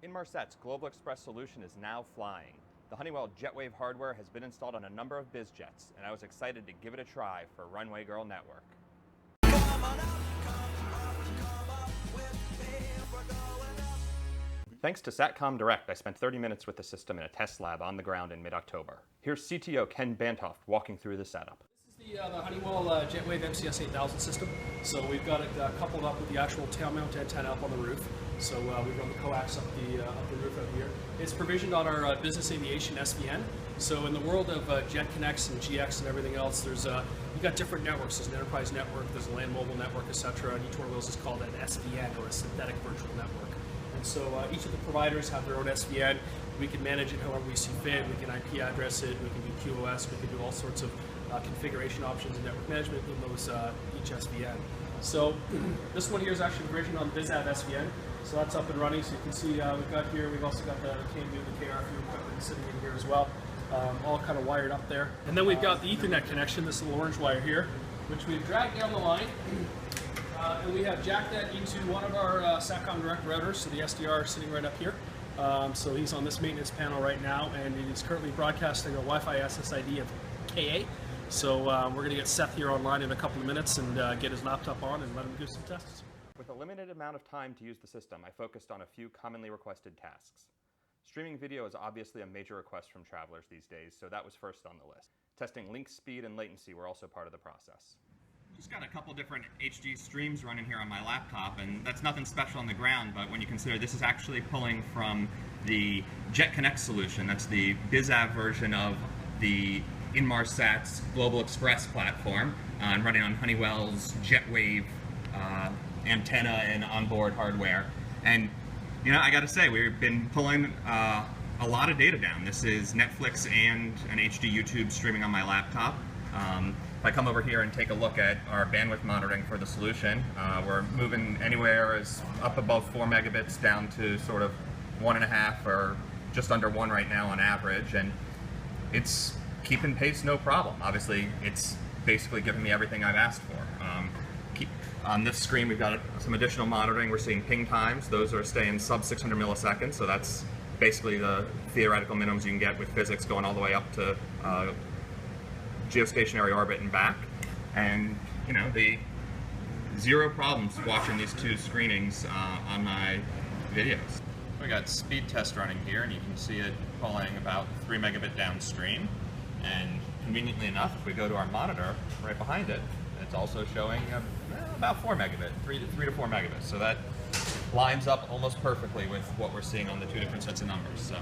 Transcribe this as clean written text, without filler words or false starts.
Inmarsat's Global Express solution is now flying. The Honeywell JetWave hardware has been installed on a number of biz jets, and I was excited to give it a try for Runway Girl Network. Thanks to Satcom Direct, I spent 30 minutes with the system in a test lab on the ground in mid-October. Here's CTO Ken Bantoft walking through the setup. This is the Honeywell JetWave MCS 8000 system. So we've got it coupled up with the actual tail mount antenna up on the roof. So we run the coax up the roof out here. It's provisioned on our business aviation SVN. So in the world of Jet Connects and GX and everything else, there's you've got different networks. There's an enterprise network, there's a land mobile network, etc. And each one of those is called an SVN, or a synthetic virtual network. And so each of the providers have their own SVN. We can manage it however we see fit. We can IP address it. We can do QoS. We can do all sorts of configuration options and network management in those each SVN. So this one here is actually provisioned on BizAv SVN. So that's up and running. So you can see we've also got the KMU, the KRFU equipment sitting in here as well, all kind of wired up there. And then we've got the Ethernet connection, this little orange wire here, which we've dragged down the line. And we have jacked that into one of our Satcom Direct routers, so the SDR is sitting right up here. So he's on this maintenance panel right now, and it is currently broadcasting a Wi-Fi SSID of KA. So we're going to get Seth here online in a couple of minutes and get his laptop on and let him do some tests. With a limited amount of time to use the system, I focused on a few commonly requested tasks. Streaming video is obviously a major request from travelers these days, so that was first on the list. Testing link speed and latency were also part of the process. Just got a couple different HD streams running here on my laptop, and that's nothing special on the ground, but when you consider this is actually pulling from the Jet Connect solution, that's the BizAv version of the Inmarsat's Global Express platform, and running on Honeywell's JetWave antenna and onboard hardware. And you know, I gotta say, we've been pulling a lot of data down. This is Netflix and an HD YouTube streaming on my laptop. If I come over here and take a look at our bandwidth monitoring for the solution, we're moving anywhere as up above 4 megabits down to sort of 1.5 or just under 1 right now on average, and it's keeping pace no problem. Obviously, it's basically giving me everything I've asked for. On this screen, we've got some additional monitoring. We're seeing ping times. Those are staying sub 600 milliseconds, so that's basically the theoretical minimums you can get with physics, going all the way up to geostationary orbit and back. And you know, the zero problems watching these two screenings on my videos. We got speed test running here, and you can see it pulling about 3 megabit downstream. And conveniently enough, if we go to our monitor right behind it, it's also showing about 4 megabit, 3 to 4 megabits. So that lines up almost perfectly with what we're seeing on the two different sets of numbers. So